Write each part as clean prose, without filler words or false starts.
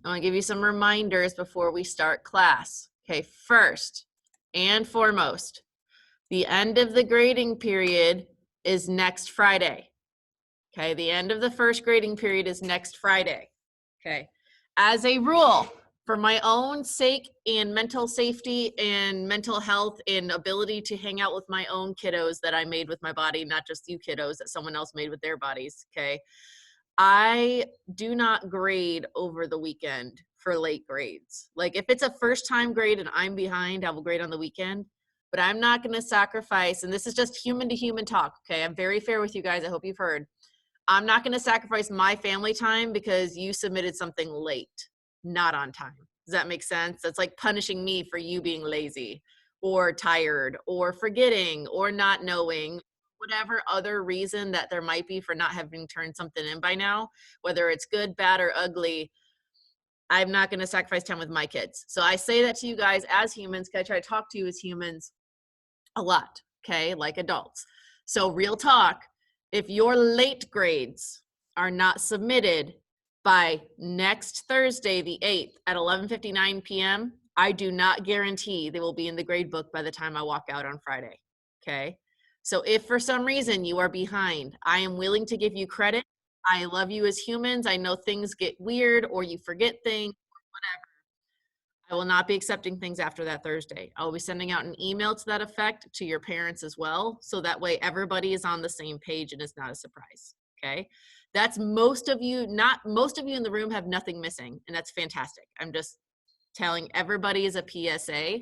I want to give you some reminders before we start class. Okay, first and foremost, the end of the grading period is next Friday. Okay, the end of the first grading period is next Friday. Okay, as a rule, for my own sake and mental safety and mental health and ability to hang out with my own kiddos that I made with my body, not just you kiddos that someone else made with their bodies, okay? I do not grade over the weekend for late grades. Like if it's a first time grade and I'm behind, I will grade on the weekend, but I'm not going to sacrifice, and this is just human to human talk, okay? I'm very fair with you guys. I hope you've heard. I'm not going to sacrifice my family time because you submitted something late, not on time. Does that make sense? That's like punishing me for you being lazy or tired or forgetting or not knowing, whatever other reason that there might be for not having turned something in by now, whether it's good, bad, or ugly. I'm not going to sacrifice time with my kids. So I say that to you guys as humans, because I try to talk to you as humans a lot, okay, like adults. So real talk, if your late grades are not submitted by next Thursday, the 8th at 11:59 p.m., I do not guarantee they will be in the grade book by the time I walk out on Friday, okay? So if for some reason you are behind, I am willing to give you credit. I love you as humans. I know things get weird or you forget things, whatever. I will not be accepting things after that Thursday. I'll be sending out an email to that effect to your parents as well. So that way everybody is on the same page and it's not a surprise. Okay. That's most of you, not most of you in the room have nothing missing. And that's fantastic. I'm just telling everybody as a PSA.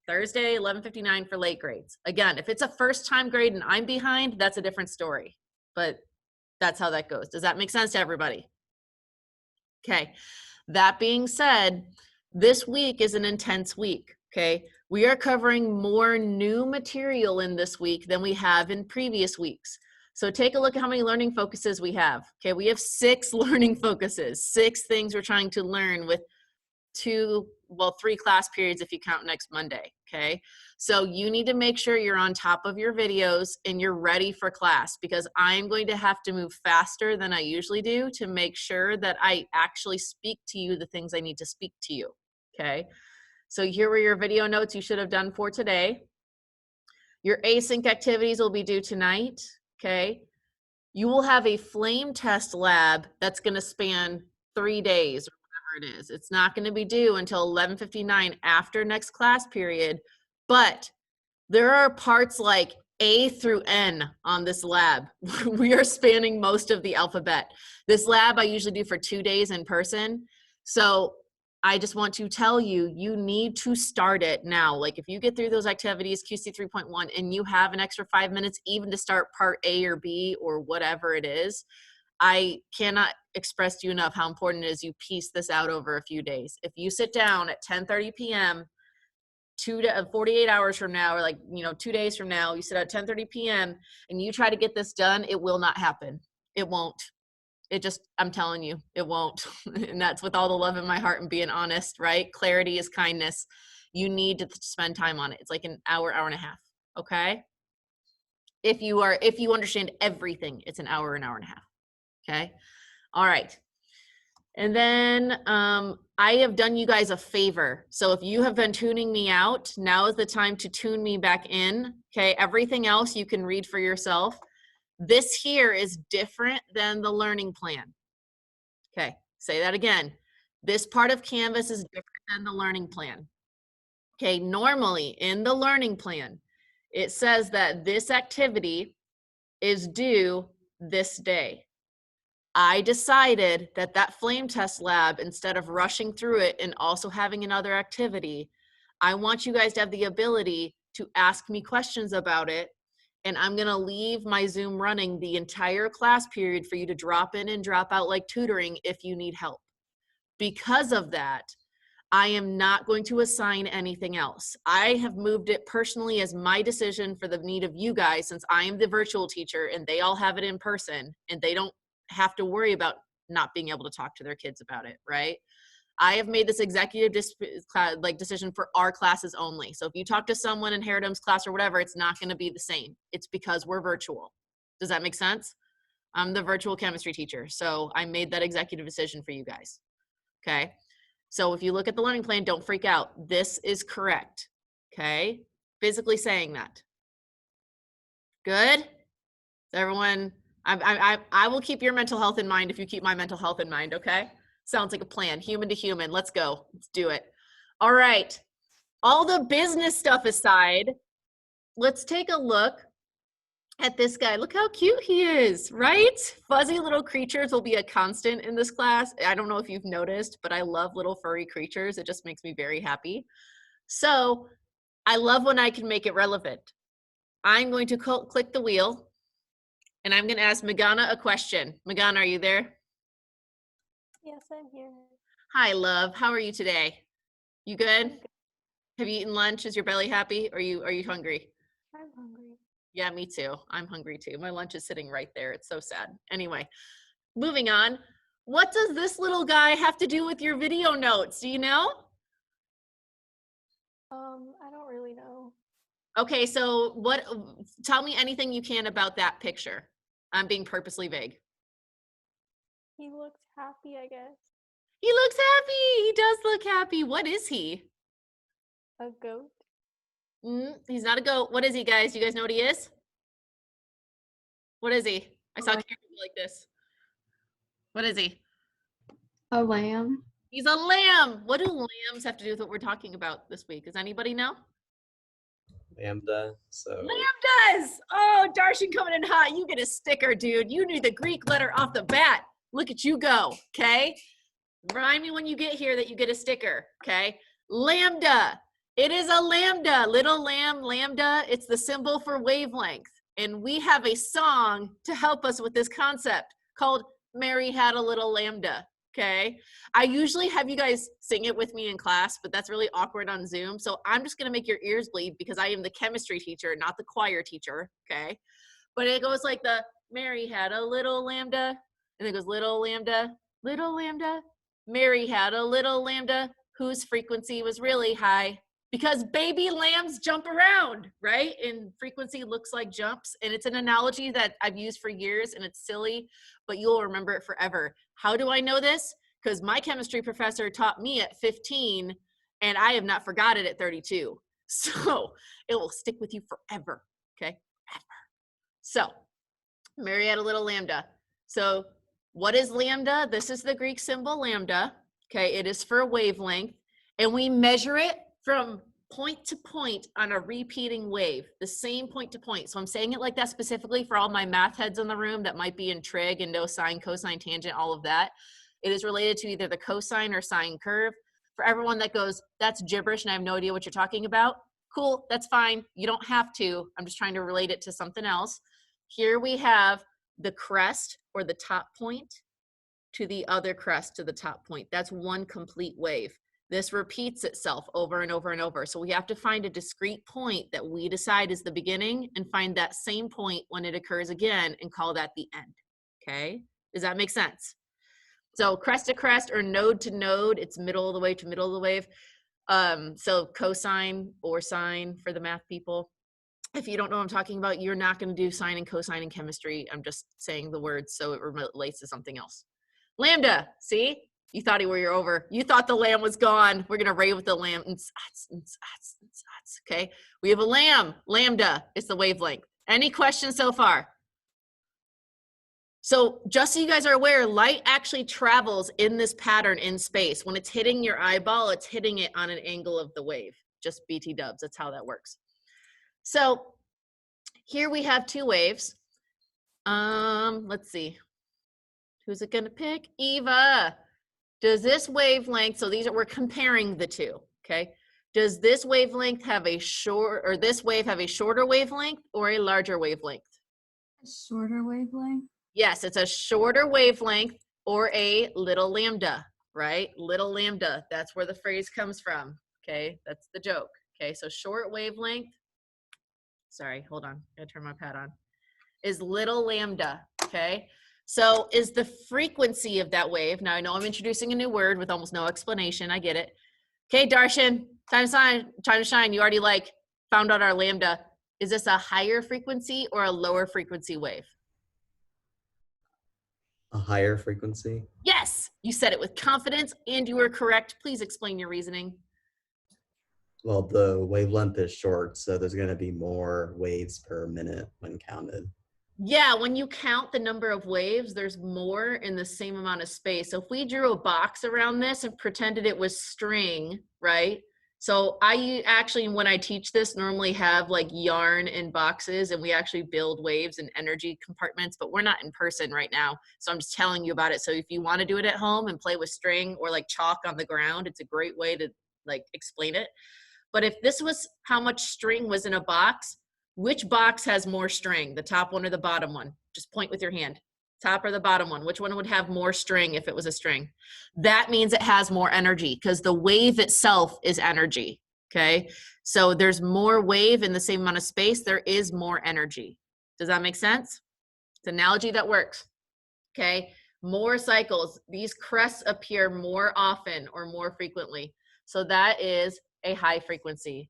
Thursday, 11:59 for late grades. Again, if it's a first time grade and I'm behind, that's a different story. But that's how that goes. Does that make sense to everybody? Okay. That being said, this week is an intense week, okay? We are covering more new material in this week than we have in previous weeks. So take a look at how many learning focuses we have. Okay, we have 6 learning focuses, 6 things we're trying to learn with 3 class periods if you count next Monday, okay? So you need to make sure you're on top of your videos and you're ready for class, because I'm going to have to move faster than I usually do to make sure that I actually speak to you the things I need to speak to you, okay? So here were your video notes you should have done for today. Your async activities will be due tonight, okay? You will have a flame test lab that's going to span 3 days or whatever it is. It's not going to be due until 11:59 after next class period, but there are parts like A through N on this lab. We are spanning most of the alphabet. This lab I usually do for 2 days in person. So I just want to tell you, you need to start it now. Like if you get through those activities, QC 3.1, and you have an extra 5 minutes even to start part A or B or whatever it is, I cannot express to you enough how important it is you piece this out over a few days. If you sit down at 10:30 p.m., 48 hours from now, or 2 days from now, you sit at 10:30 p.m. and you try to get this done, it will not happen. It won't. It just, I'm telling you, it won't. And that's with all the love in my heart and being honest, right? Clarity is kindness. You need to spend time on it. It's like an hour, hour and a half. Okay. If you understand everything, it's an hour and a half. Okay. All right. And then I have done you guys a favor. So if you have been tuning me out, now is the time to tune me back in. Okay. Everything else you can read for yourself. This here is different than the learning plan. Okay, say that again. This part of Canvas is different than the learning plan. Okay, normally in the learning plan, it says that this activity is due this day. I decided that that flame test lab, instead of rushing through it and also having another activity, I want you guys to have the ability to ask me questions about it. And I'm going to leave my Zoom running the entire class period for you to drop in and drop out like tutoring if you need help. Because of that, I am not going to assign anything else. I have moved it personally as my decision for the need of you guys, since I am the virtual teacher and they all have it in person and they don't have to worry about not being able to talk to their kids about it, right? I have made this executive decision for our classes only. So if you talk to someone in Haradum's class or whatever, it's not going to be the same. It's because we're virtual. Does that make sense? I'm the virtual chemistry teacher. So I made that executive decision for you guys. okay? So if you look at the learning plan, don't freak out. This is correct, okay? Physically saying that. Good? Everyone, I will keep your mental health in mind if you keep my mental health in mind, okay? Sounds like a plan, human to human. Let's go, let's do it. All right, all the business stuff aside, let's take a look at this guy. Look how cute he is, right? Fuzzy little creatures will be a constant in this class. I don't know if you've noticed, but I love little furry creatures. It just makes me very happy. So I love when I can make it relevant. I'm going to click the wheel and I'm going to ask Megana a question. Megana, are you there? Yes, I'm here. Hi, love. How are you today? You good? Have you eaten lunch? Is your belly happy? Are you hungry? I'm hungry. Yeah, me too. I'm hungry too. My lunch is sitting right there. It's so sad. Anyway, moving on. What does this little guy have to do with your video notes? Do you know? I don't really know. Okay, so tell me anything you can about that picture. I'm being purposely vague. He looks happy, I guess. He looks happy. He does look happy. What is he? A goat. He's not a goat. What is he, guys? You guys know what he is? What is he? I saw cameras like this. What is he? A lamb. He's a lamb. What do lambs have to do with what we're talking about this week? Does anybody know? Lambda, so Lamb does. Oh, Darshan coming in hot. You get a sticker, dude. You knew the Greek letter off the bat. Look at you go, okay? Remind me when you get here that you get a sticker, okay? Lambda. It is a lambda, little lamb, lambda. It's the symbol for wavelength. And we have a song to help us with this concept called Mary Had a Little Lambda, okay? I usually have you guys sing it with me in class, but that's really awkward on Zoom. So I'm just gonna make your ears bleed because I am the chemistry teacher, not the choir teacher, okay? But it goes like the Mary had a little lambda, and it goes little lambda, Mary had a little lambda whose frequency was really high because baby lambs jump around, right? And frequency looks like jumps. And it's an analogy that I've used for years and it's silly, but you'll remember it forever. How do I know this? Because my chemistry professor taught me at 15 and I have not forgot it at 32. So it will stick with you forever, okay? Forever. So Mary had a little lambda. So what is lambda? This is the Greek symbol lambda. Okay, it is for wavelength. And we measure it from point to point on a repeating wave, the same point to point. So I'm saying it like that specifically for all my math heads in the room that might be in trig and know sine, cosine, tangent, all of that. It is related to either the cosine or sine curve. For everyone that goes, that's gibberish and I have no idea what you're talking about, cool, that's fine. You don't have to. I'm just trying to relate it to something else. Here we have the crest or the top point to the other crest to the top point. That's one complete wave. This repeats itself over and over and over. So we have to find a discrete point that we decide is the beginning and find that same point when it occurs again and call that the end. Okay? Does that make sense? So crest to crest or node to node, it's middle of the wave to middle of the wave. So cosine or sine for the math people. If you don't know what I'm talking about, you're not going to do sine and cosine in chemistry. I'm just saying the words so it relates to something else. Lambda, see? You thought you're over. You thought the lamb was gone. We're going to rave with the lamb. Okay, we have a lamb. Lambda is the wavelength. Any questions so far? So just so you guys are aware, light actually travels in this pattern in space. When it's hitting your eyeball, it's hitting it on an angle of the wave. Just BT dubs, that's how that works. So here we have two waves. Let's see. Who's it gonna pick? Eva. Does this wavelength, so we're comparing the two, okay? Does this wavelength have a this wave have a shorter wavelength or a larger wavelength? A shorter wavelength. Yes, it's a shorter wavelength or a little lambda, right? Little lambda, that's where the phrase comes from, okay? That's the joke, okay? So short wavelength, sorry, hold on, I gotta turn my pad on, is little lambda, okay? So is the frequency of that wave, now I know I'm introducing a new word with almost no explanation, I get it. Okay, Darshan, time to shine, you already found out our lambda. Is this a higher frequency or a lower frequency wave? a higher frequency. Yes, You said it with confidence and you were correct. Please explain your reasoning. Well, the wavelength is short, so there's going to be more waves per minute when counted. Yeah, when you count the number of waves, there's more in the same amount of space. So if we drew a box around this and pretended it was string, right? So I actually, when I teach this, normally have like yarn in boxes, and we actually build waves and energy compartments, but we're not in person right now. So I'm just telling you about it. So if you want to do it at home and play with string or like chalk on the ground, it's a great way to like explain it. But if this was how much string was in a box, which box has more string, the top one or the bottom one? Just point with your hand. Top or the bottom one? Which one would have more string if it was a string? That means it has more energy because the wave itself is energy, okay? So there's more wave in the same amount of space, there is more energy. Does that make sense? It's an analogy that works, okay? More cycles, these crests appear more often or more frequently. So that is a high frequency.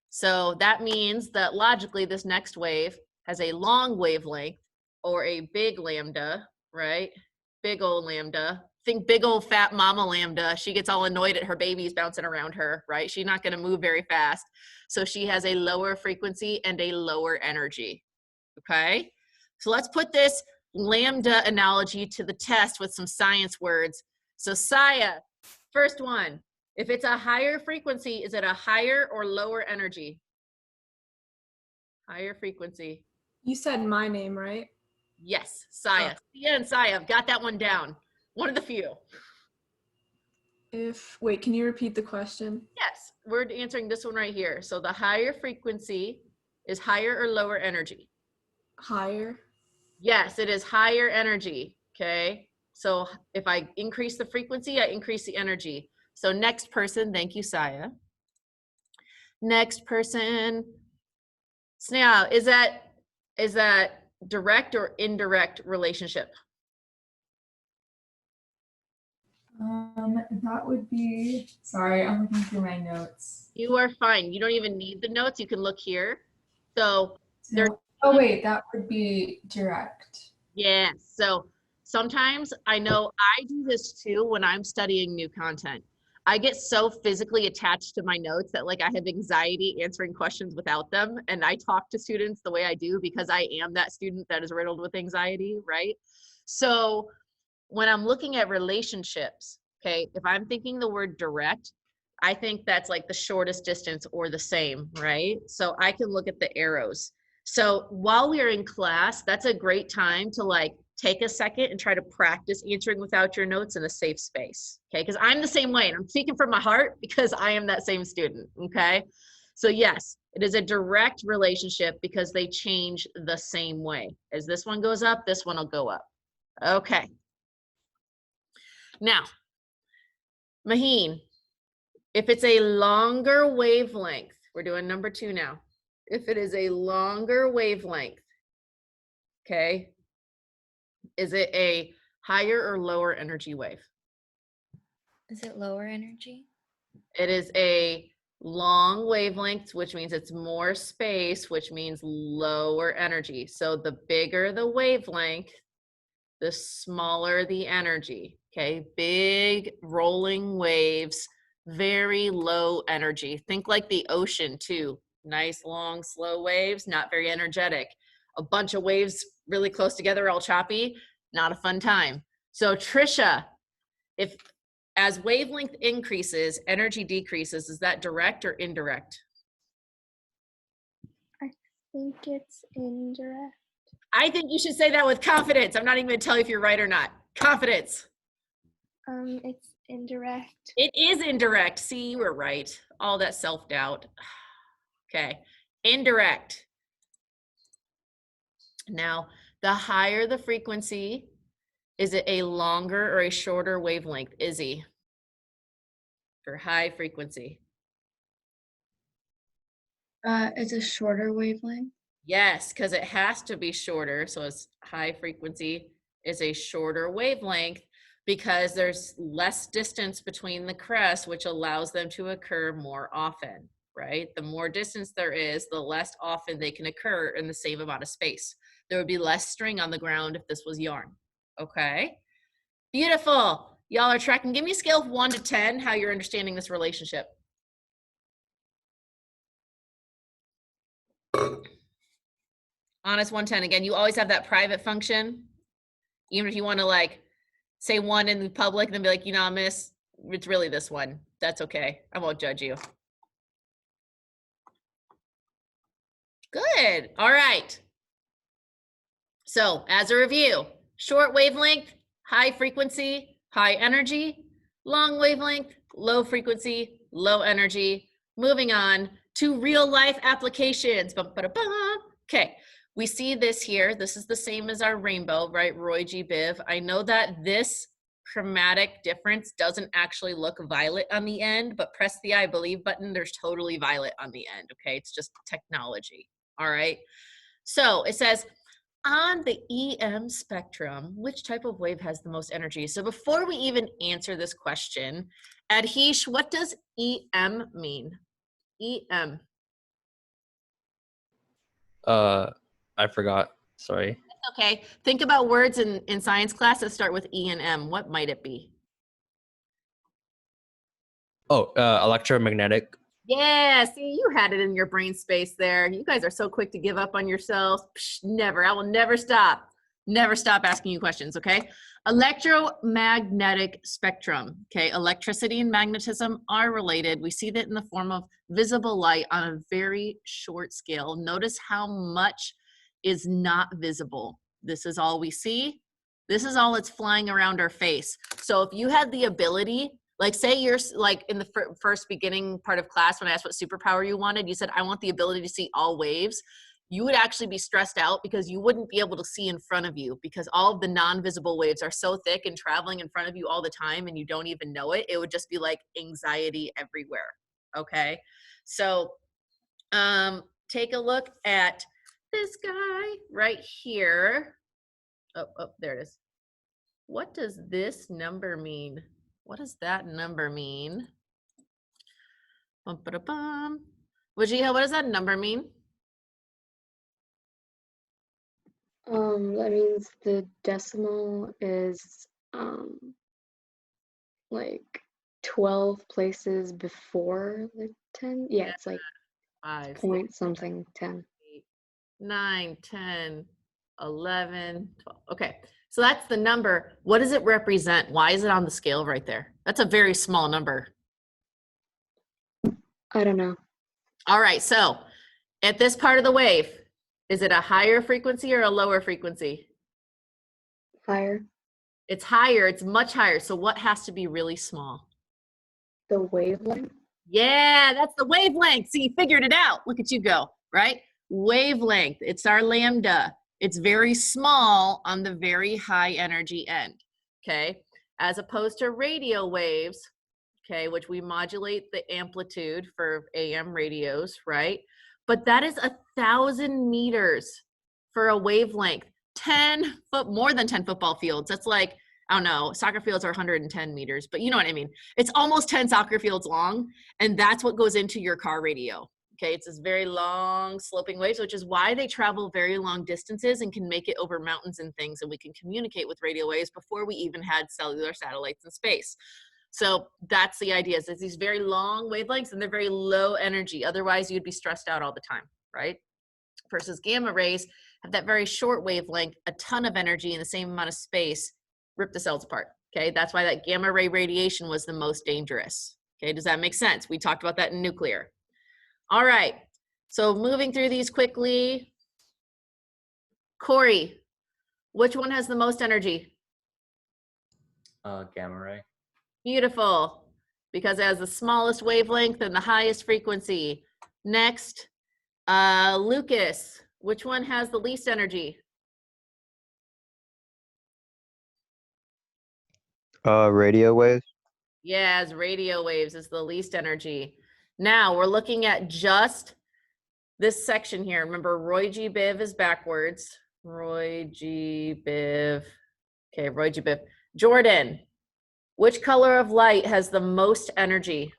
So that means that logically this next wave has a long wavelength or a big lambda, right? Big old lambda. Think big old fat mama lambda. She gets all annoyed at her babies bouncing around her, right? She's not going to move very fast. So she has a lower frequency and a lower energy, okay? So let's put this lambda analogy to the test with some science words. So Saya, first one. If it's a higher frequency, is it a higher or lower energy? Higher frequency. You said my name, right? Yes, Saya. Sia and Saya, I've got that one down. One of the few. Wait, can you repeat the question? Yes, we're answering this one right here. So the higher frequency is higher or lower energy? Higher. Yes, it is higher energy, okay? So if I increase the frequency, I increase the energy. So next person, thank you, Saya. Next person, Sneha, is that direct or indirect relationship? That would be, sorry, I'm looking through my notes. You are fine. You don't even need the notes. You can look here. So Oh wait, that would be direct. yeah. So sometimes I know I do this too when I'm studying new content. I get so physically attached to my notes that like I have anxiety answering questions without them. And I talk to students the way I do because I am that student that is riddled with anxiety, right? So when I'm looking at relationships, okay, if I'm thinking the word direct, I think that's like the shortest distance or the same, right? So I can look at the arrows. So while we are in class, that's a great time to like take a second and try to practice answering without your notes in a safe space, okay? Because I'm the same way, and I'm speaking from my heart because I am that same student, okay? So yes, it is a direct relationship because they change the same way. As this one goes up, this one will go up. Okay. Now, Maheen, if it's a longer wavelength, we're doing number 2 now. If it is a longer wavelength, okay, is it a higher or lower energy wave? Is it lower energy? It is a long wavelength, which means it's more space, which means lower energy. So the bigger the wavelength, the smaller the energy, okay? Big rolling waves, very low energy. Think like the ocean too. Nice, long, slow waves, not very energetic. A bunch of waves really close together, all choppy, not a fun time. So Trisha, if as wavelength increases, energy decreases, is that direct or indirect? I think it's indirect. I think you should say that with confidence. I'm not even gonna tell you if you're right or not. Confidence. It's indirect. It is indirect. See, you were right. All that self-doubt. Okay, indirect. Now, the higher the frequency, is it a longer or a shorter wavelength, Izzy? For high frequency. It's a shorter wavelength. Yes, because it has to be shorter. So it's high frequency is a shorter wavelength because there's less distance between the crests, which allows them to occur more often, right? The more distance there is, the less often they can occur in the same amount of space. There would be less string on the ground if this was yarn, okay? Beautiful. Y'all are tracking. Give me a scale of 1 to 10, how you're understanding this relationship. Honest 110. Again, you always have that private function. Even if you want to like say 1 in the public and then be like, you know, miss, it's really this one. That's okay. I won't judge you. Good. All right. So as a review, short wavelength, high frequency, high energy, long wavelength, low frequency, low energy. Moving on to real life applications. Bum, ba, da, bum. Okay, we see this here. This is the same as our rainbow, right? Roy G. Biv. I know that this chromatic difference doesn't actually look violet on the end, but press the I believe button. There's totally violet on the end, okay? It's just technology, all right? So it says, on the EM spectrum, which type of wave has the most energy? So before we even answer this question, Adhish, what does EM mean? EM. I forgot. Sorry. Okay, think about words in science class that start with E and M. What might it be? Oh, electromagnetic. Yeah, see, you had it in your brain space there. You guys are so quick to give up on yourselves. Psh, never. I will never stop. Never stop asking you questions, okay? Electromagnetic spectrum, okay? Electricity and magnetism are related. We see that in the form of visible light on a very short scale. Notice how much is not visible. This is all we see. This is all that's flying around our face. So if you had the ability, like say you're like in the first beginning part of class when I asked what superpower you wanted, you said, I want the ability to see all waves. You would actually be stressed out because you wouldn't be able to see in front of you because all of the non-visible waves are so thick and traveling in front of you all the time and you don't even know it. It would just be like anxiety everywhere, okay? So take a look at this guy right here. Oh, there it is. What does this number mean? What does that number mean? Bum, ba, da, bum. Wajiha, what does that number mean? That means the decimal is like 12 places before the 10. Yeah, it's like 5, point something 10. 8, 9, 10, 11, 12. Okay, so that's the number. What does it represent? Why is it on the scale right there? That's a very small number. I don't know. All right, so at this part of the wave, is it a higher frequency or a lower frequency? Higher. It's higher, it's much higher. So what has to be really small? The wavelength. Yeah, that's the wavelength. See, you figured it out. Look at you go, right? Wavelength, it's our lambda. It's very small on the very high energy end, okay? As opposed to radio waves, okay, which we modulate the amplitude for AM radios, right? But that is 1,000 meters for a wavelength. 10 foot, more than 10 football fields. That's like, I don't know, soccer fields are 110 meters, but you know what I mean. It's almost 10 soccer fields long, and that's what goes into your car radio. Okay, it's this very long sloping waves, which is why they travel very long distances and can make it over mountains and things, and we can communicate with radio waves before we even had cellular satellites in space. So that's the idea, is it's these very long wavelengths and they're very low energy. Otherwise, you'd be stressed out all the time, right? Versus gamma rays have that very short wavelength, a ton of energy in the same amount of space, rip the cells apart, okay? That's why that gamma ray radiation was the most dangerous, okay? Does that make sense? We talked about that in nuclear. All right, so moving through these quickly. Corey, which one has the most energy? Gamma ray. Beautiful, because it has the smallest wavelength and the highest frequency. Next, Lucas, which one has the least energy? Radio waves. Yeah, as radio waves is the least energy. Now we're looking at just this section here. Remember, Roy G. Biv is backwards. Roy G. Biv. Okay, Roy G. Biv. Jordan, which color of light has the most energy?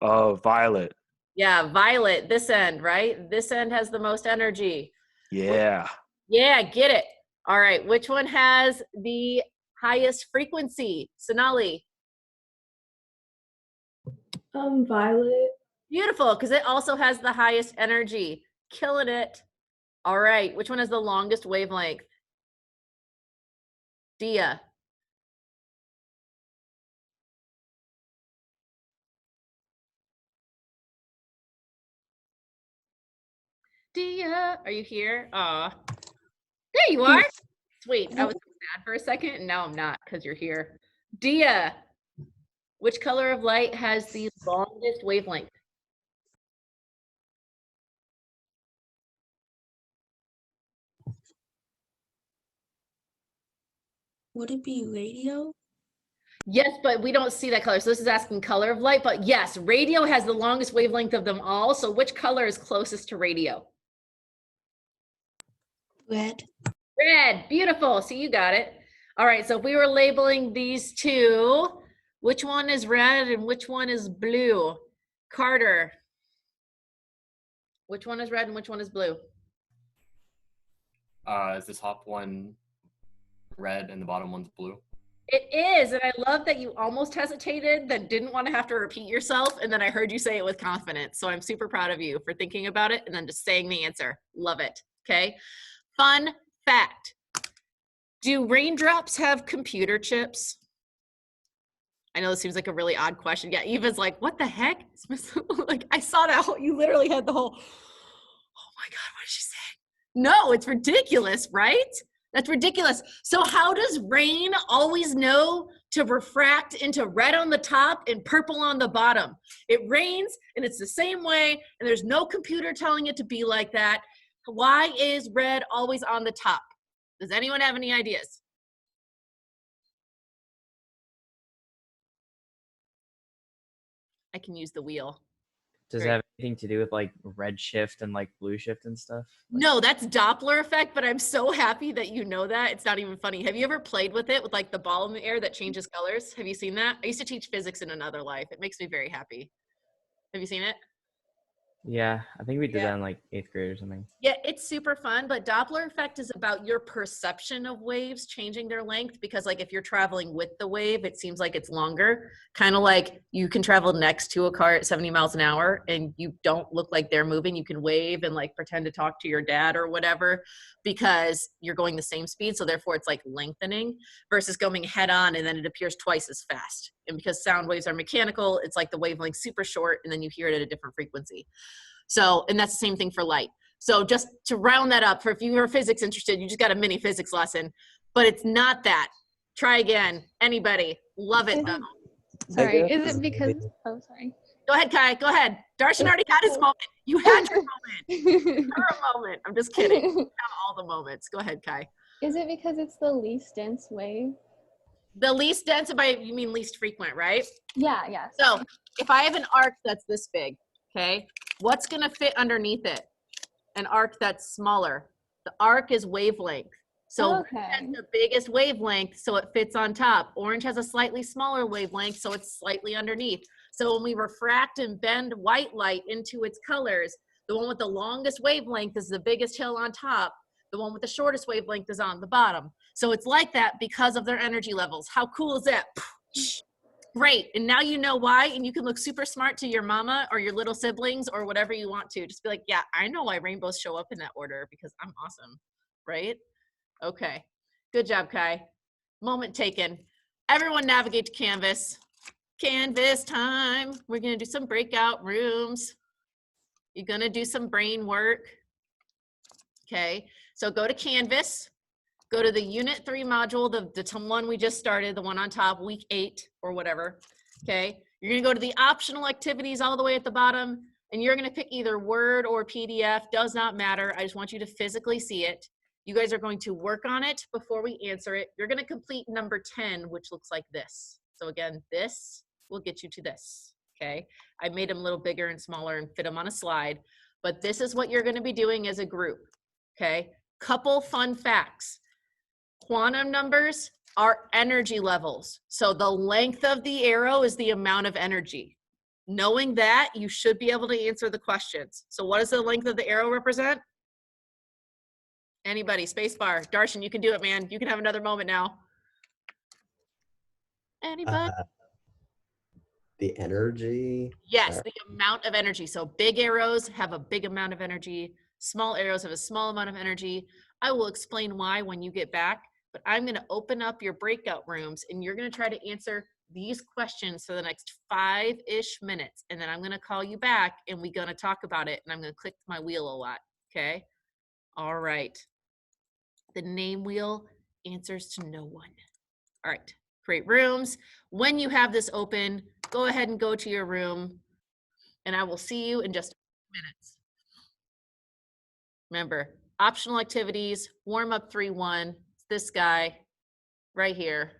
Violet. Yeah, violet, this end, right? This end has the most energy. Yeah. Yeah, get it. All right, which one has the highest frequency? Sonali. Violet. Beautiful, because it also has the highest energy. Killing it. All right, which one has the longest wavelength? Dia. Dia, are you here? Aw. There you are. Sweet. I was sad for a second, and now I'm not because you're here. Dia, which color of light has the longest wavelength? Would it be radio? Yes, but we don't see that color. So this is asking color of light, but yes, radio has the longest wavelength of them all. So which color is closest to radio? Red. Red, beautiful. See, you got it. All right, so if we were labeling these two, which one is red and which one is blue? Carter, which one is red and which one is blue? Is the top one red and the bottom one's blue? It is, and I love that you almost hesitated, that didn't want to have to repeat yourself, and then I heard you say it with confidence. So I'm super proud of you for thinking about it and then just saying the answer. Love it, okay? Fun fact. Do raindrops have computer chips? I know this seems like a really odd question. Yeah, Eva's like, what the heck? Like, I saw that whole, you literally had the whole, oh my God, what did she say? No, it's ridiculous, right? That's ridiculous. So how does rain always know to refract into red on the top and purple on the bottom? It rains and it's the same way, and there's no computer telling it to be like that. Why is red always on the top? Does anyone have any ideas? I can use the wheel. Does it have anything to do with like red shift and like blue shift and stuff? No, that's Doppler effect, but I'm so happy that you know that. It's not even funny. Have you ever played with it with like the ball in the air that changes colors? Have you seen that? I used to teach physics in another life. It makes me very happy. Have you seen it? Yeah, I think we did that in like 8th grade or something. Yeah, it's super fun, but Doppler effect is about your perception of waves changing their length, because like if you're traveling with the wave, it seems like it's longer. Kind of like you can travel next to a car at 70 miles an hour and you don't look like they're moving. You can wave and like pretend to talk to your dad or whatever because you're going the same speed. So therefore it's like lengthening versus going head on and then it appears twice as fast. And because sound waves are mechanical, it's like the wavelength super short and then you hear it at a different frequency. So, and that's the same thing for light. So just to round that up, for if you are physics interested, you just got a mini physics lesson, but it's not that. Try again. Anybody. Love it though. Sorry, is it because, oh, sorry. Go ahead, Kai, go ahead. Darshan already had his moment. You had your moment. Your moment. I'm just kidding. You have all the moments. Go ahead, Kai. Is it because it's the least dense wave? The least dense, by you mean least frequent, right? Yeah. So if I have an arc that's this big, okay, what's gonna fit underneath it? An arc that's smaller. The arc is wavelength. So red has the biggest wavelength, so it fits on top. Orange has a slightly smaller wavelength, so it's slightly underneath. So when we refract and bend white light into its colors, the one with the longest wavelength is the biggest hill on top. The one with the shortest wavelength is on the bottom. So it's like that because of their energy levels. How cool is that? Great. And now you know why, and you can look super smart to your mama or your little siblings or whatever you want to. Just be like, yeah, I know why rainbows show up in that order because I'm awesome, right? Okay. Good job, Kai. Moment taken. Everyone navigate to Canvas. Canvas time. We're going to do some breakout rooms. You're going to do some brain work. Okay. So go to Canvas. Go to the Unit 3 module, the one we just started, the one on top, week 8 or whatever, okay? You're gonna go to the optional activities all the way at the bottom, and you're gonna pick either Word or PDF, does not matter. I just want you to physically see it. You guys are going to work on it before we answer it. You're gonna complete number 10, which looks like this. So again, this will get you to this, okay? I made them a little bigger and smaller and fit them on a slide, but this is what you're gonna be doing as a group, okay? Couple fun facts. Quantum numbers are energy levels. So the length of the arrow is the amount of energy. Knowing that, you should be able to answer the questions. So what does the length of the arrow represent? Anybody, space bar. Darshan, you can do it, man. You can have another moment now. Anybody? The energy. Yes, Sorry. the amount of energy. So big arrows have a big amount of energy. Small arrows have a small amount of energy. I will explain why when you get back, but I'm going to open up your breakout rooms and you're going to try to answer these questions for the next 5-ish minutes. And then I'm going to call you back and we're going to talk about it. And I'm going to click my wheel a lot. Okay. All right. The name wheel answers to no one. All right. Create rooms. When you have this open, go ahead and go to your room and I will see you in just a few minutes. Remember, optional activities, warm up 3-1, it's this guy right here.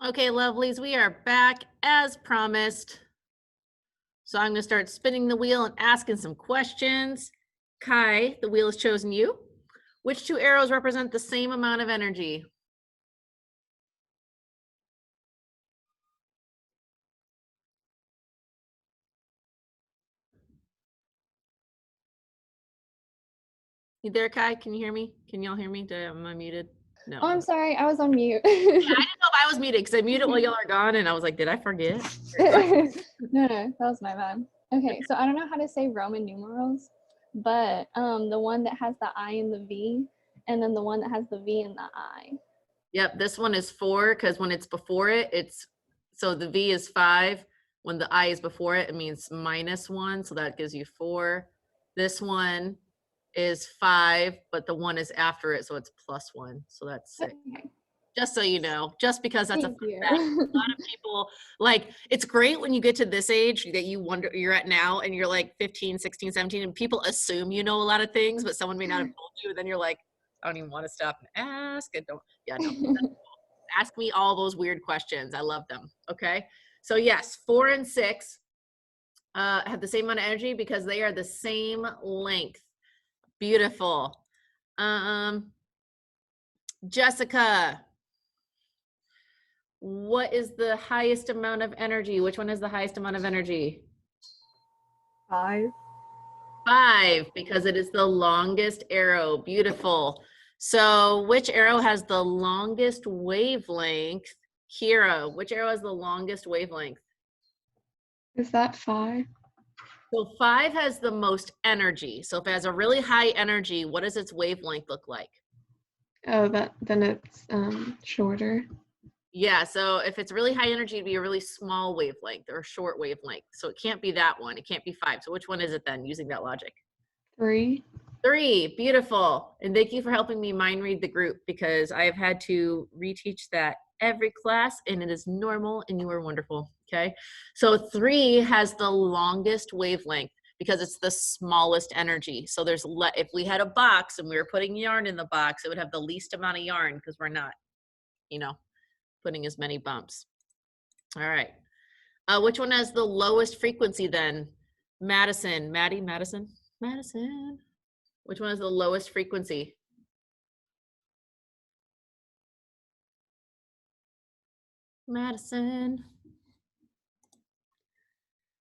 Okay, lovelies, we are back as promised. So I'm going to start spinning the wheel and asking some questions. Kai, the wheel has chosen you. Which two arrows represent the same amount of energy? You there, Kai? Can you hear me? Can y'all hear me? Am I muted? No. Oh, I'm sorry. I was on mute. Yeah, I didn't know if I was muted because I muted while y'all are gone and I was like, did I forget? No, that was my bad. Okay, so I don't know how to say Roman numerals, but the one that has the I and the V, and then the one that has the V and the I. Yep, this one is 4 because when it's before it, so the V is 5. When the I is before it, it means -1, so that gives you 4. This one is 5, but the one is after it, so it's +1, so that's 6. Okay. Just so you know, just because that's a Thank fun you. fact. A lot of people, like, it's great when you get to this age that you wonder you're at now and you're like 15, 16, 17, and people assume you know a lot of things, but someone may not have told you, and then you're like, I don't even want to stop and ask. I don't, yeah, no. Ask me all those weird questions. I love them. Okay. So yes, 4 and 6 have the same amount of energy because they are the same length. Beautiful. Jessica, what is the highest amount of energy? Which one is the highest amount of energy? 5. 5, because it is the longest arrow. Beautiful. So which arrow has the longest wavelength? Kira, which arrow has the longest wavelength? Is that 5? So 5 has the most energy. So if it has a really high energy, what does its wavelength look like? Oh, then it's shorter. Yeah, so if it's really high energy, it'd be a really small wavelength or a short wavelength. So it can't be that one. It can't be 5. So which one is it then, using that logic? 3. 3, beautiful. And thank you for helping me mind read the group because I have had to reteach that every class and it is normal and you are wonderful, okay? So 3 has the longest wavelength because it's the smallest energy. So there's, if we had a box and we were putting yarn in the box, it would have the least amount of yarn because we're not, you know, putting as many bumps. All right. Which one has the lowest frequency then? Madison. Madison. Which one has the lowest frequency? Madison.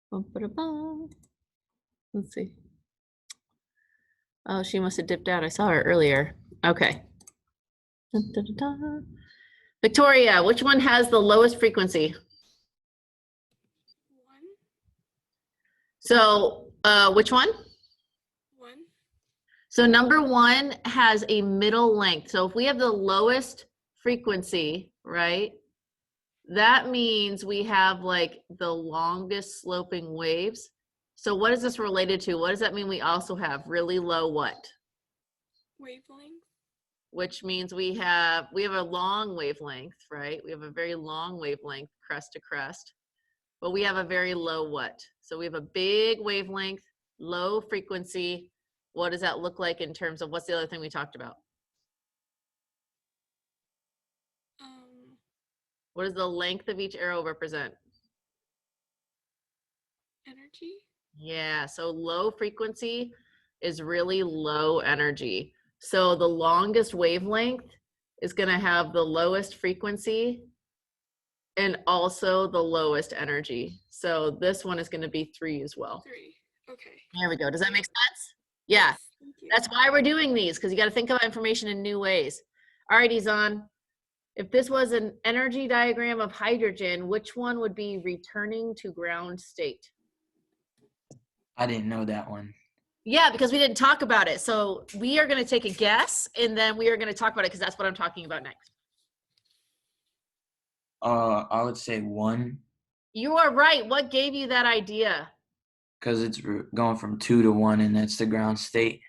Bum, ba-da-bum. Let's see. Oh, she must have dipped out. I saw her earlier. Okay. Dun, dun, dun, dun. Victoria, which one has the lowest frequency? 1. So, which one? 1. So number 1 has a middle length. So if we have the lowest frequency, right? That means we have like the longest sloping waves. So what is this related to? What does that mean we also have? Really low what? Wavelength. Which means we have a long wavelength, right? We have a very long wavelength, crest to crest, but we have a very low what? So we have a big wavelength, low frequency. What does that look like in terms of, what's the other thing we talked about? What does the length of each arrow represent? energy? Yeah, so low frequency is really low energy. So the longest wavelength is going to have the lowest frequency and also the lowest energy. So this one is going to be 3 as well. 3. Okay. There we go. Does that make sense? Yeah. Yes, thank you. That's why we're doing these, because you got to think about information in new ways. All right, Izan. If this was an energy diagram of hydrogen, which one would be returning to ground state? I didn't know that one. Yeah, because we didn't talk about it. So we are going to take a guess, and then we are going to talk about it because that's what I'm talking about next. I would say 1, You are right. What gave you that idea? because it's going from 2 to 1, and that's the ground state.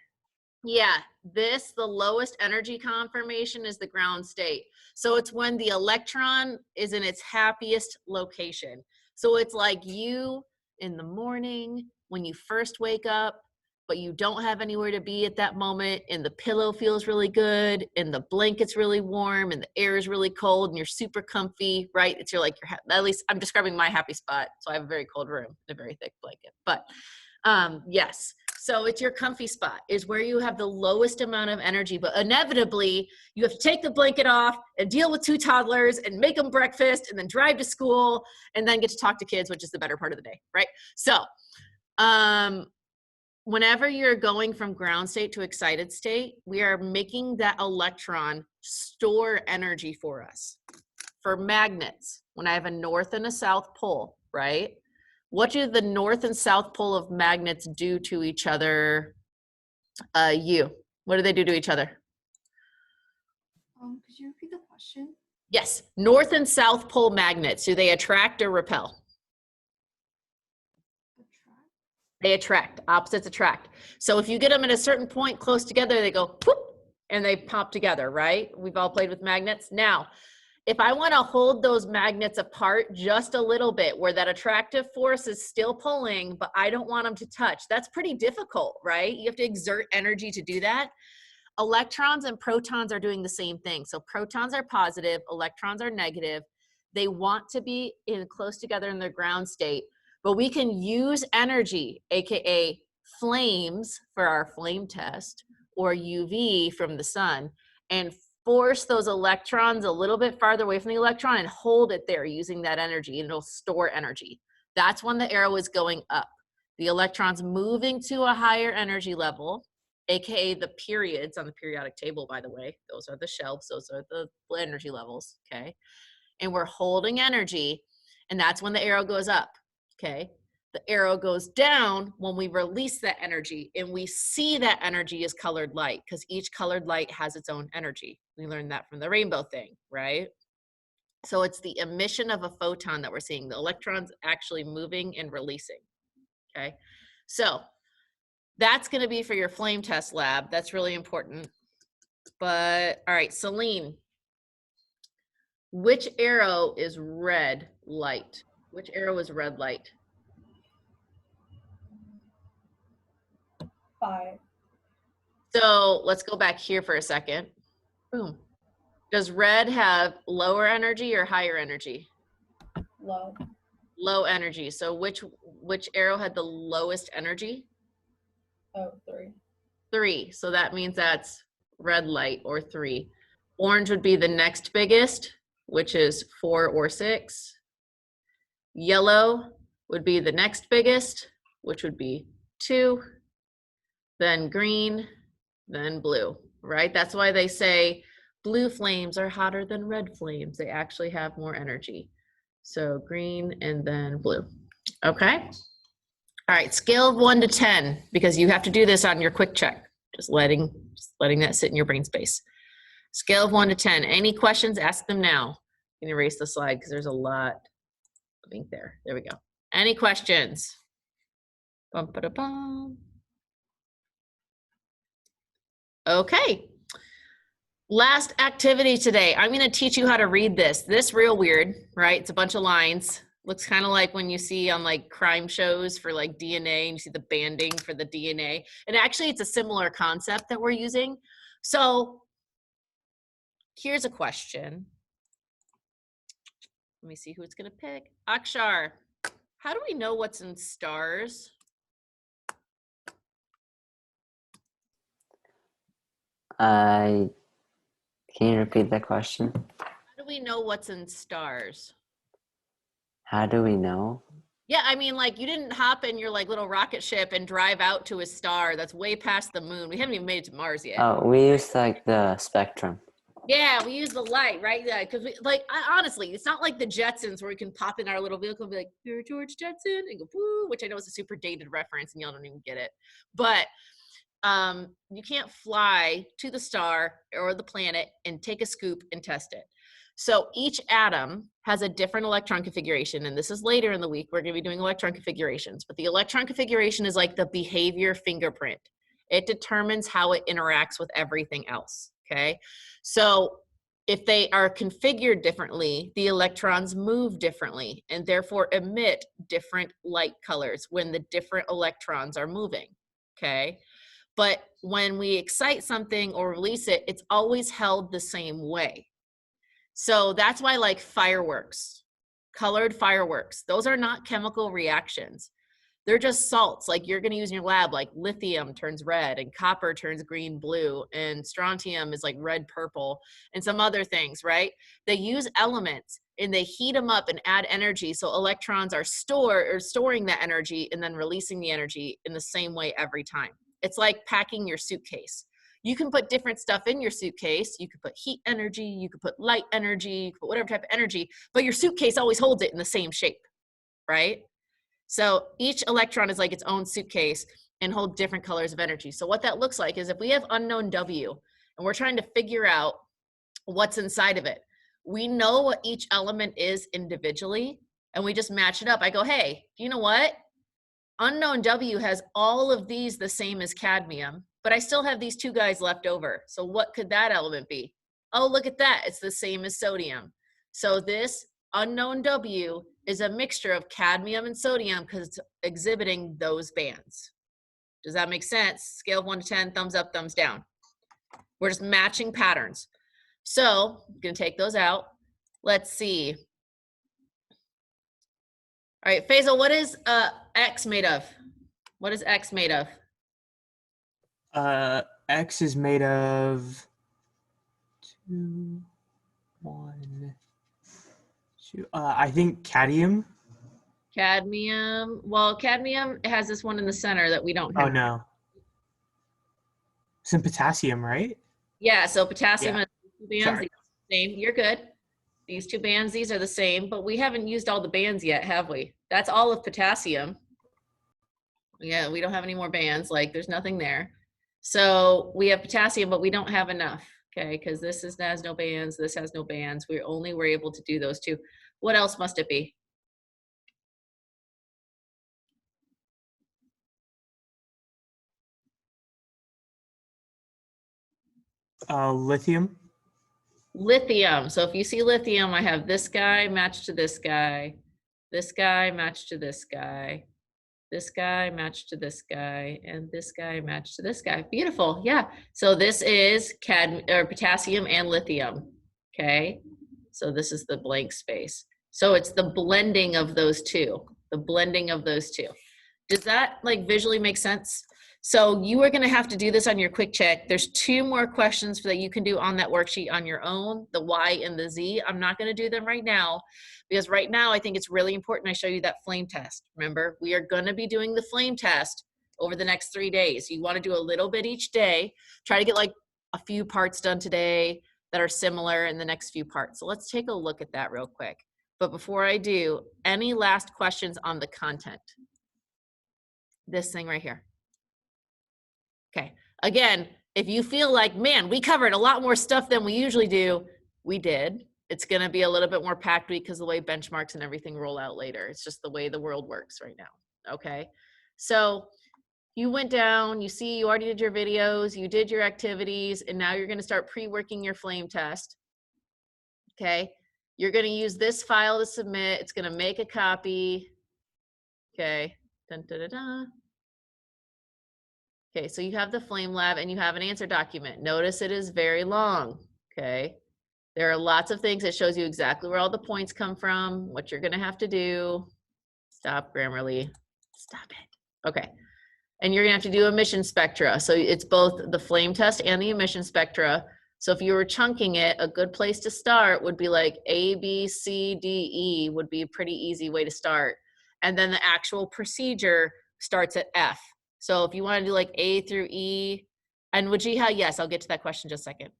Yeah, the lowest energy conformation is the ground state. So it's when the electron is in its happiest location. So it's like you in the morning when you first wake up, but you don't have anywhere to be at that moment, and the pillow feels really good, and the blanket's really warm, and the air is really cold, and you're super comfy, right? It's at least I'm describing my happy spot. So I have a very cold room, and a very thick blanket. But yes, so it's your comfy spot is where you have the lowest amount of energy, but inevitably you have to take the blanket off and deal with 2 toddlers and make them breakfast and then drive to school and then get to talk to kids, which is the better part of the day, right? So whenever you're going from ground state to excited state, we are making that electron store energy for us. For magnets, when I have a north and a south pole, right? What do the north and south pole of magnets do to each other? What do they do to each other? Could you repeat the question? Yes, north and south pole magnets, do they attract or repel? They attract, opposites attract. So if you get them at a certain point close together, they go whoop, and they pop together, right? We've all played with magnets. Now, if I want to hold those magnets apart just a little bit where that attractive force is still pulling, but I don't want them to touch, that's pretty difficult, right? You have to exert energy to do that. Electrons and protons are doing the same thing. So protons are positive, electrons are negative. They want to be close together in their ground state, but we can use energy, AKA flames for our flame test, or UV from the sun, and force those electrons a little bit farther away from the electron and hold it there using that energy, and it'll store energy. That's when the arrow is going up. The electron's moving to a higher energy level, AKA the periods on the periodic table, by the way. Those are the shelves, those are the energy levels, okay? And we're holding energy, and that's when the arrow goes up, okay? The arrow goes down when we release that energy, and we see that energy is colored light because each colored light has its own energy. We learned that from the rainbow thing, right? So it's the emission of a photon that we're seeing. The electrons actually moving and releasing, okay? So that's going to be for your flame test lab. That's really important. But all right, Celine, which arrow is red light? Which arrow is red light? 5. So let's go back here for a second. Boom. Does red have lower energy or higher energy? Low. Low energy. So which arrow had the lowest energy? Oh, 3. 3. So that means that's red light, or 3. Orange would be the next biggest, which is 4 or 6. Yellow would be the next biggest, which would be 2. Then green, then blue, right? That's why they say blue flames are hotter than red flames. They actually have more energy. So green and then blue. Okay. All right, scale of 1 to 10, because you have to do this on your quick check. Just letting that sit in your brain space. Scale of 1 to 10. Any questions? Ask them now. You can erase the slide because there's a lot of ink there. There we go. Any questions? Bum, ba, da, bum. Okay. Last activity today. I'm going to teach you how to read this. This real weird, right? It's a bunch of lines. Looks kind of like when you see on like crime shows for like DNA, and you see the banding for the DNA. And actually it's a similar concept that we're using. So here's a question. Let me see who it's going to pick. Akshar, How do we know what's in stars? Can you repeat the question? How do we know what's in stars? How do we know? Yeah, I mean, like, you didn't hop in your like little rocket ship and drive out to a star that's way past the moon. We haven't even made it to Mars yet. Oh, we use like the spectrum. Yeah, we use the light, right? Yeah, because we like honestly, it's not like the Jetsons where we can pop in our little vehicle and be like, "You're George Jetson," and go woo, which I know is a super dated reference and y'all don't even get it. But you can't fly to the star or the planet and take a scoop and test it. So each atom has a different electron configuration, and this is later in the week. We're going to be doing electron configurations, but the electron configuration is like the behavior fingerprint. It determines how it interacts with everything else, okay? So if they are configured differently, the electrons move differently and therefore emit different light colors when the different electrons are moving, okay? But when we excite something or release it, it's always held the same way. So that's why, like, fireworks, colored fireworks, those are not chemical reactions. They're just salts like you're going to use in your lab, like lithium turns red and copper turns green blue and strontium is like red purple and some other things, right? They use elements and they heat them up and add energy, so electrons are storing that energy and then releasing the energy in the same way every time. It's like packing your suitcase. You can put different stuff in your suitcase. You could put heat energy, you could put light energy, you could put whatever type of energy, but your suitcase always holds it in the same shape, right? So each electron is like its own suitcase and hold different colors of energy. So what that looks like is if we have unknown W and we're trying to figure out what's inside of it, we know what each element is individually and we just match it up. I go, hey, you know what? Unknown W has all of these the same as cadmium, but I still have these two guys left over. So what could that element be? Oh, look at that. It's the same as sodium. So this unknown W is a mixture of cadmium and sodium because it's exhibiting those bands. Does that make sense? Scale of 1 to 10, thumbs up, thumbs down. We're just matching patterns. So I'm going to take those out. Let's see. All right, Faisal, what is X made of? What is X made of? X is made of 2, 1, 2. I think cadmium. Cadmium. Well, cadmium has this one in the center that we don't have. Oh no. Some potassium, right? Yeah. So potassium has two bands. Sorry. Same. You're good. These two bands, these are the same, but we haven't used all the bands yet, have we? That's all of potassium. Yeah, we don't have any more bands. Like, there's nothing there. So we have potassium, but we don't have enough, okay? Because this has no bands, this has no bands. We only were able to do those two. What else must it be? Lithium. Lithium. So if you see lithium, I have this guy matched to this guy matched to this guy matched to this guy, and this guy matched to this guy. Beautiful. Yeah. So this is potassium and lithium. Okay. So this is the blank space. So it's the blending of those two. The blending of those two. Does that like visually make sense? So you are going to have to do this on your quick check. There's 2 more questions that you can do on that worksheet on your own, the Y and the Z. I'm not going to do them right now because right now I think it's really important I show you that flame test. Remember, we are going to be doing the flame test over the next 3 days. You want to do a little bit each day. Try to get like a few parts done today that are similar in the next few parts. So let's take a look at that real quick. But before I do, any last questions on the content? This thing right here. Okay, again, if you feel like, man, we covered a lot more stuff than we usually do, we did. It's gonna be a little bit more packed week because the way benchmarks and everything roll out later. It's just the way the world works right now, okay? So you went down, you see, you already did your videos, you did your activities, and now you're gonna start pre-working your flame test, okay? You're gonna use this file to submit. It's gonna make a copy, okay? Dun, dun, dun, dun. Okay, so you have the flame lab and you have an answer document. Notice it is very long, okay? There are lots of things that shows you exactly where all the points come from, what you're gonna have to do. Stop, Grammarly. Stop it. Okay. And you're gonna have to do emission spectra. So it's both the flame test and the emission spectra. So if you were chunking it, a good place to start would be like A, B, C, D, E would be a pretty easy way to start. And then the actual procedure starts at F. So if you want to do like A through E, and Wajiha, yes, I'll get to that question in just a second.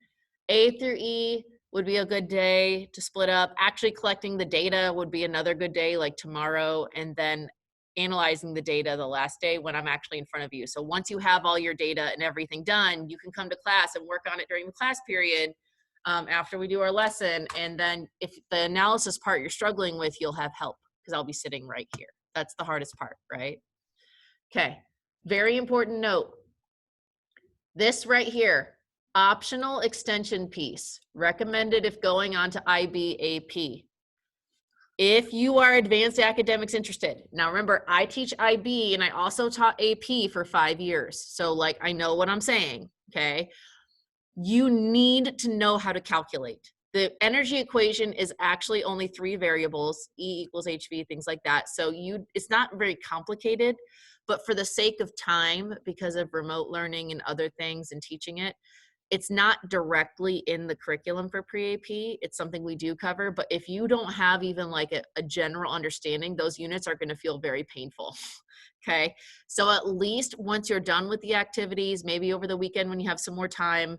A through E would be a good day to split up. Actually collecting the data would be another good day, like tomorrow, and then analyzing the data the last day when I'm actually in front of you. So once you have all your data and everything done, you can come to class and work on it during the class period after we do our lesson. And then if the analysis part you're struggling with, you'll have help because I'll be sitting right here. That's the hardest part, right? Okay, very important note. This right here, optional extension piece, recommended if going on to IB/AP. If you are advanced academics interested. Now remember, I teach IB and I also taught AP for 5 years. So like, I know what I'm saying, okay? You need to know how to calculate. The energy equation is actually only 3 variables, E equals HV, things like that. So it's not very complicated, but for the sake of time, because of remote learning and other things and teaching it, it's not directly in the curriculum for pre-AP. It's something we do cover, but if you don't have even like a general understanding, those units are gonna feel very painful, okay? So at least once you're done with the activities, maybe over the weekend when you have some more time,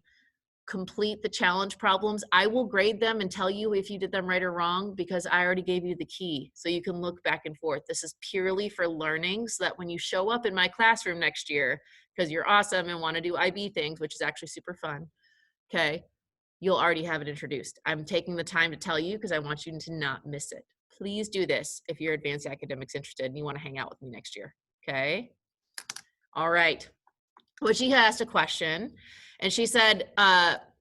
complete the challenge problems. I will grade them and tell you if you did them right or wrong because I already gave you the key. So you can look back and forth. This is purely for learning so that when you show up in my classroom next year, because you're awesome and want to do IB things, which is actually super fun, okay, you'll already have it introduced. I'm taking the time to tell you because I want you to not miss it. Please do this if you're advanced academics interested and you want to hang out with me next year, okay? All right. Well, she asked a question and she said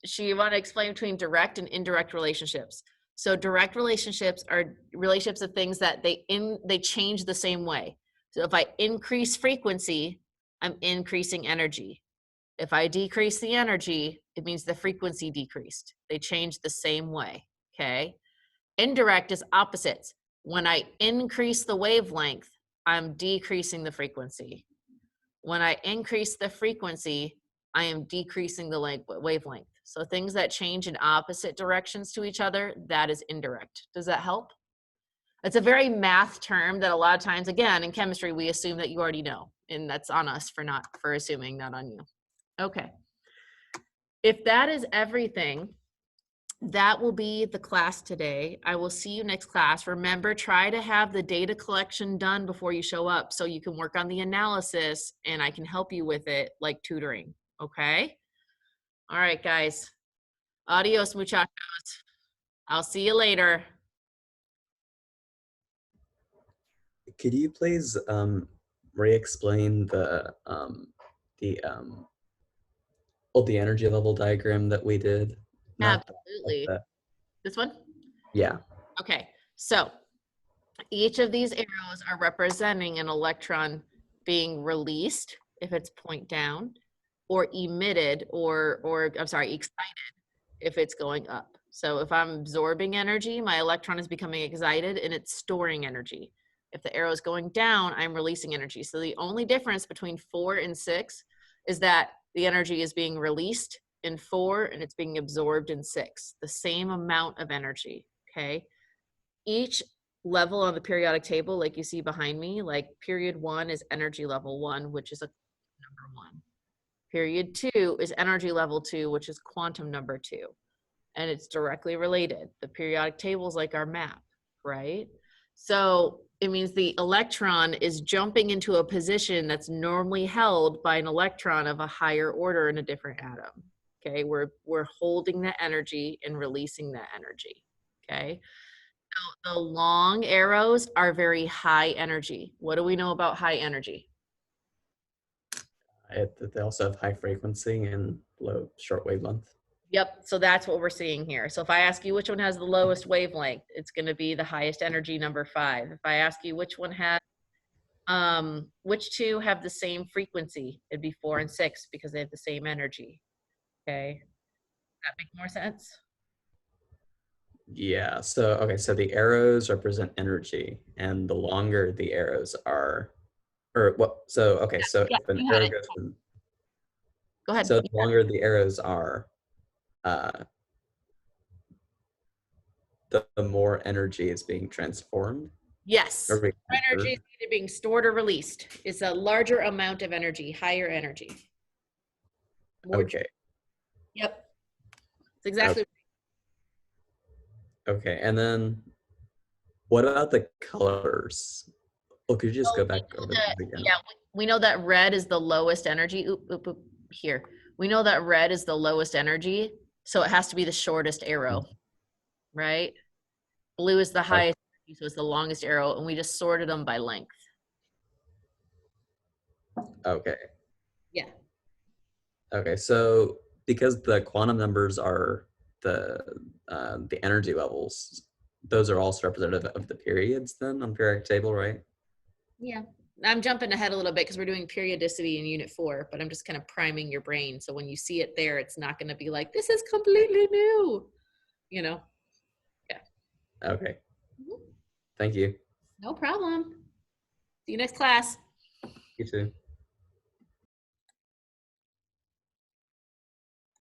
she wanted to explain between direct and indirect relationships. So direct relationships are relationships of things that they change the same way. So if I increase frequency, I'm increasing energy. If I decrease the energy, it means the frequency decreased. They change the same way, okay? Indirect is opposites. When I increase the wavelength, I'm decreasing the frequency. When I increase the frequency, I am decreasing the wavelength. So things that change in opposite directions to each other, that is indirect. Does that help? It's a very math term that a lot of times, again, in chemistry, we assume that you already know, and that's on us for assuming, not on you. Okay. If that is everything, that will be the class today. I will see you next class. Remember, try to have the data collection done before you show up so you can work on the analysis and I can help you with it like tutoring, okay? All right, guys. Adios, muchachos. I'll see you later. Could you please re-explain the energy level diagram that we did? Not Absolutely. that. This one? Yeah. Okay, so each of these arrows are representing an electron being released if it's point down, or emitted, or I'm sorry, excited if it's going up. So if I'm absorbing energy, my electron is becoming excited and it's storing energy. If the arrow is going down, I'm releasing energy. So the only difference between 4 and 6 is that the energy is being released in 4 and it's being absorbed in 6. The same amount of energy, okay? Each level on the periodic table, like you see behind me, like period 1 is energy level 1, which is a number 1. Period 2 is energy level 2, which is quantum number 2. And it's directly related. The periodic table is like our map, right? So it means the electron is jumping into a position that's normally held by an electron of a higher order in a different atom. Okay, we're holding that energy and releasing that energy. Okay, so the long arrows are very high energy. What do we know about high energy? They also have high frequency and low short wavelength. Yep, so that's what we're seeing here. So if I ask you which one has the lowest wavelength, it's going to be the highest energy, number 5. If I ask you which one has, which two have the same frequency, it'd be 4 and 6 because they have the same energy. Okay, does that make more sense? Yeah, so okay, so the arrows represent energy, and the longer the arrows are, or what? So okay, so Yeah, if an you had arrow it. goes from, Go ahead. so the longer the arrows are, uh, the more energy is being transformed Yes. or being More energy transferred. is either being stored or released. It's a larger amount of energy, higher energy. More Okay, Yep. It's exactly. okay, and then what about the colors? Well, could you just go back over those again? Yeah, we know that red is the lowest energy. Oop, here. We know that red is the lowest energy, so it has to be the shortest arrow, right? Blue is the highest energy, so it's the longest arrow, and we just sorted them by length. Okay. Yeah. Okay, so because the quantum numbers are the energy levels, those are also representative of the periods then on periodic table, right? Yeah. I'm jumping ahead a little bit because we're doing periodicity in unit 4, but I'm just kind of priming your brain. So when you see it there, it's not going to be like, this is completely new, you know? Yeah. Okay. Thank you. No problem. See you next class. You too.